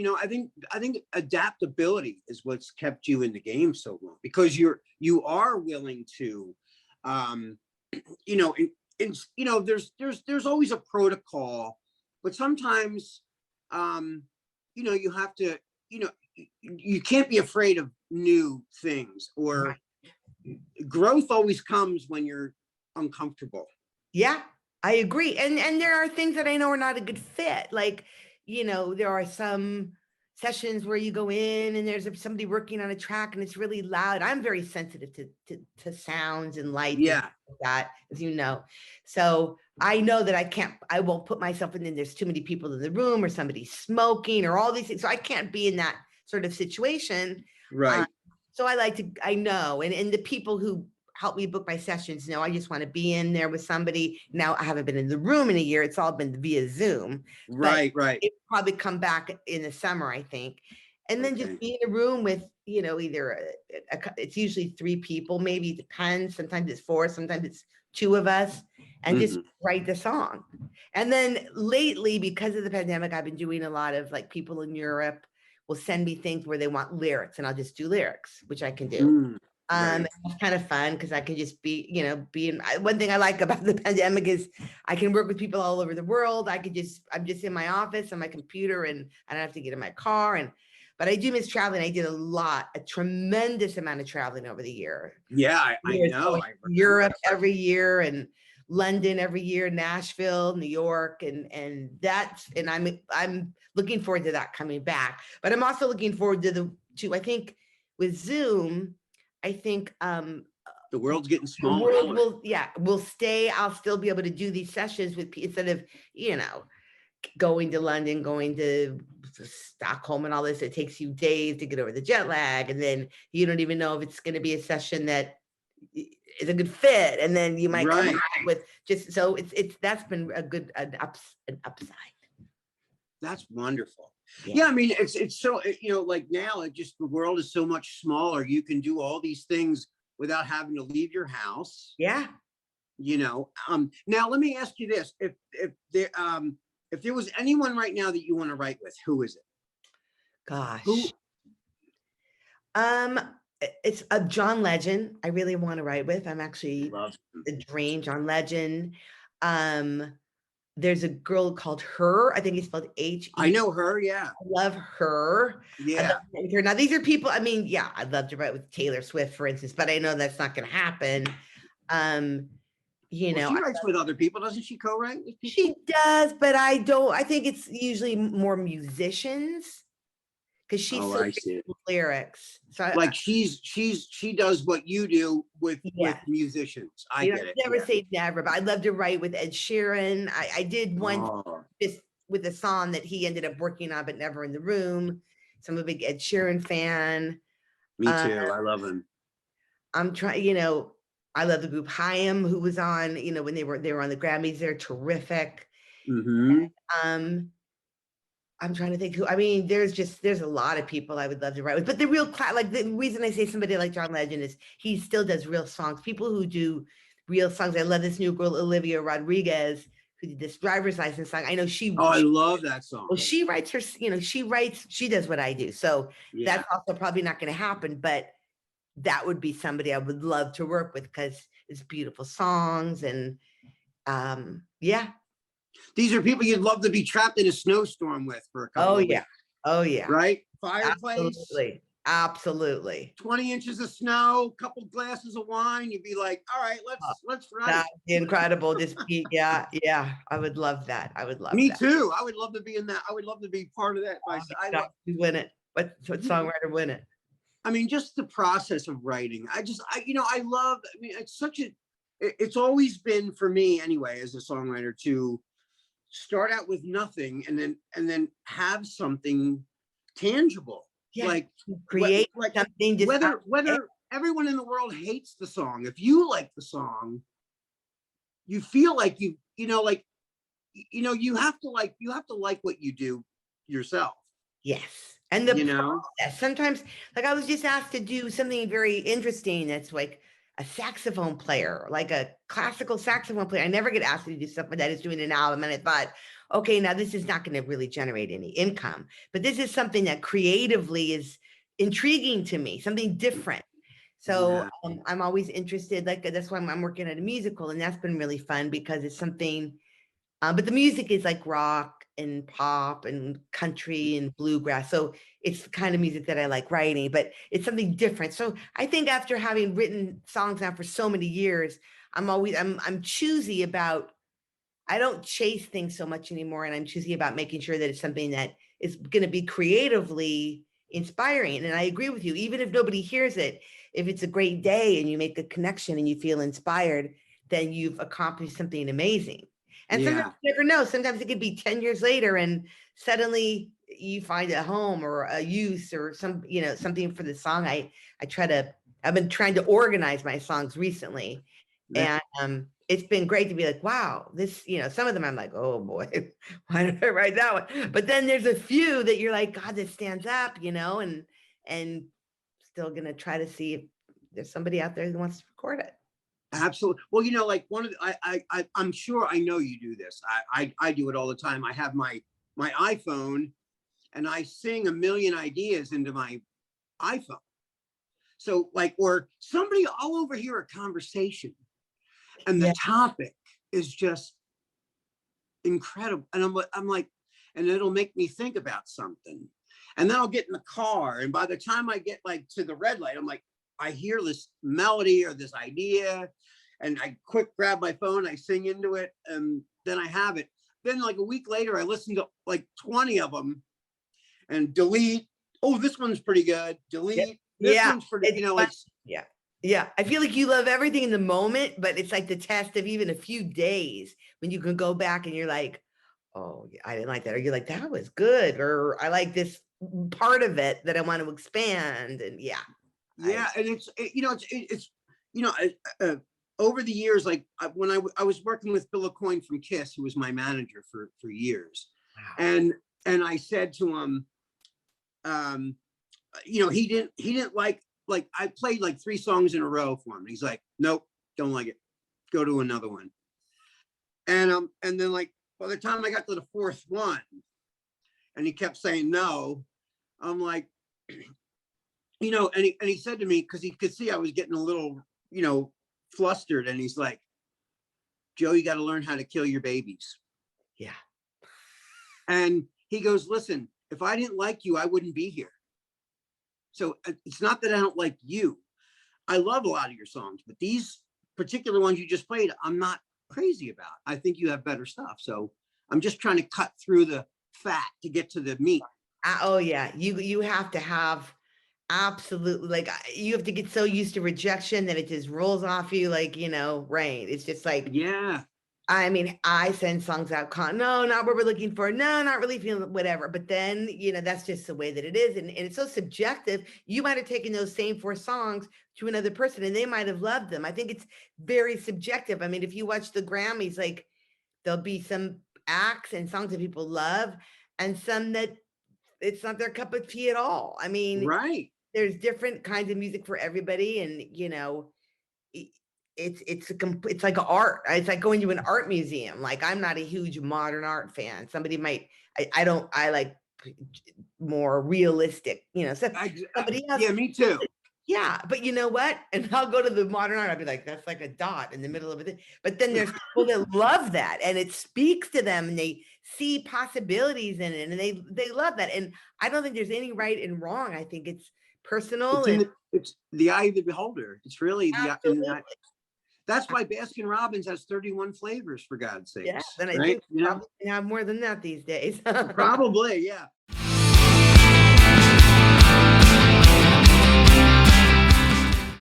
I think adaptability is what's kept you in the game so long, because you are willing to, you know, there's always a protocol, but sometimes, you have to, you can't be afraid of new things, or growth always comes when you're uncomfortable. Yeah, I agree. And there are things that I know are not a good fit. Like, there are some sessions where you go in and there's somebody working on a track and it's really loud. I'm very sensitive to sounds and lights and Yeah. stuff like that, as you know. So I know that I won't put myself in, there's too many people in the room or somebody smoking or all these things. So I can't be in that sort of situation. Right. So I know, and the people who help me book my sessions know I just want to be in there with somebody. Now I haven't been in the room in a year. It's all been via Zoom. Right. It probably come back in the summer, I think. And then just be in a room with, either it's usually 3 people, maybe it depends. Sometimes it's 4, sometimes it's 2 of us, and just write the song. And then lately, because of the pandemic, I've been doing a lot of, like, people in Europe will send me things where they want lyrics, and I'll just do lyrics, which I can do. Right. It's kind of fun because I can just be in. One thing I like about the pandemic is I can work with people all over the world. I'm just in my office on my computer, and I don't have to get in my car. But I do miss traveling. I did a tremendous amount of traveling over the year. Yeah, I know. Europe every year, and London every year, Nashville, New York, and I'm looking forward to that coming back. But I'm also looking forward to I think with Zoom, I think the world's getting smaller. The world will stay. I'll still be able to do these sessions with people instead of, going to London, going to Stockholm and all this. It takes you days to get over the jet lag. And then you don't even know if it's going to be a session that is a good fit. And then you might come back with so that's been an upside. That's wonderful. Yeah, I mean, it's so, like now, the world is so much smaller. You can do all these things without having to leave your house. Yeah. Now let me ask you this: if there was anyone right now that you want to write with, who is it? Gosh. Who? It's a John Legend. I really want to write with. I'm actually a dream, John Legend. There's a girl called Her. I think it's spelled H. I know Her. Yeah. I love Her. Yeah. Her. Now these are people. I mean, yeah, I'd love to write with Taylor Swift, for instance, but I know that's not going to happen. She writes with other people, doesn't she? Co-write with people? She does, but I don't. I think it's usually more musicians. Because she's lyrics. So she does what you do with musicians. I get it. Never say never, but I'd love to write with Ed Sheeran. I did one just with a song that he ended up working on, but never in the room. So I'm a big Ed Sheeran fan. Me too. I love him. I'm trying, I love the group Haim, who was on, when they were on the Grammys. They're terrific. And, I'm trying to think who. I mean, there's a lot of people I would love to write with, but the real the reason I say somebody like John Legend is he still does real songs. People who do real songs. I love this new girl Olivia Rodriguez who did this driver's license song. I know she. Oh, I love that song. Well, she writes her. She does what I do. So that's also probably not going to happen, but that would be somebody I would love to work with because it's beautiful songs and These are people you'd love to be trapped in a snowstorm with for a couple of weeks. Oh, yeah. Right? Fireplace. Absolutely. 20 inches of snow, couple glasses of wine. You'd be like, all right, let's run. That's incredible. Yeah. I would love that. Me too. I would love to be in that. I would love to be part of that. Win it. What songwriter win it? I mean, just the process of writing. It's always been for me anyway, as a songwriter, to start out with nothing and then have something tangible. Like create something. Whether everyone in the world hates the song, if you like the song, you feel like you have to like what you do yourself. Yes. And process. Sometimes, like I was just asked to do something very interesting. That's like a saxophone player, like a classical saxophone player. I never get asked to do stuff like that. Is doing an album, and I thought, okay, now this is not going to really generate any income, but this is something that creatively is intriguing to me, something different. So I'm always interested. Like that's why I'm working at a musical, and that's been really fun because it's something. But the music is like rock and pop and country and bluegrass. So it's the kind of music that I like writing, but it's something different. So I think after having written songs now for so many years, I'm choosy about, I don't chase things so much anymore. And I'm choosy about making sure that it's something that is going to be creatively inspiring. And I agree with you, even if nobody hears it, if it's a great day and you make a connection and you feel inspired, then you've accomplished something amazing. And sometimes you never know. Sometimes it could be 10 years later and suddenly you find a home or a use or something for the song. I've been trying to organize my songs recently. And it's been great to be like, wow, this, some of them I'm like, oh boy, why did I write that one? But then there's a few that you're like, God, this stands up, and still gonna try to see if there's somebody out there who wants to record it. Absolutely. Well, like one of the, I'm sure I know you do this. I do it all the time. I have my iPhone and I sing a million ideas into my iPhone. So like, or somebody, I'll overhear a conversation and the topic is just incredible. And I'm like, and it'll make me think about something. And then I'll get in the car. And by the time I get like to the red light, I'm like, I hear this melody or this idea and I quick grab my phone, I sing into it, and then I have it. Then like a week later, I listen to like 20 of them and delete. Oh, this one's pretty good. Delete. This one's pretty, like. Yeah. I feel like you love everything in the moment, but it's like the test of even a few days when you can go back and you're like, oh, I didn't like that. Or you're like, that was good. Or I like this part of it that I want to expand. And And it's over the years, like when I was working with Bill Aucoin from Kiss, who was my manager for years. Wow. And I said to him, he didn't like I played like 3 songs in a row for him. He's like, nope, don't like it. Go to another one. And then like by the time I got to the 4th one and he kept saying no, I'm like, and he said to me, because he could see I was getting a little, flustered, and he's like, Joe, you got to learn how to kill your babies. Yeah. And he goes, listen, if I didn't like you, I wouldn't be here. So it's not that I don't like you. I love a lot of your songs, but these particular ones you just played, I'm not crazy about. I think you have better stuff. So I'm just trying to cut through the fat to get to the meat. Oh yeah. You have to have absolutely, like, you have to get so used to rejection that it just rolls off you like, rain. It's just like, I mean, I send songs out, no, not what we're looking for. No, not really feeling whatever. But then, that's just the way that it is. And it's so subjective. You might have taken those same 4 songs to another person and they might have loved them. I think it's very subjective. I mean, if you watch the Grammys, like there'll be some acts and songs that people love and some that it's not their cup of tea at all. I mean, there's different kinds of music for everybody. And, it's like art. It's like going to an art museum. Like I'm not a huge modern art fan. Somebody might, I like more realistic, somebody else. Yeah, me too. Yeah, but you know what? And I'll go to the modern art. I'll be like, that's like a dot in the middle of it. But then there's people that love that, and it speaks to them, and they see possibilities in it, and they love that. And I don't think there's any right and wrong. I think it's personal. It's the eye of the beholder. It's really that's why Baskin Robbins has 31 flavors, for God's sakes. Yeah, then I think probably have more than that these days. Probably, yeah.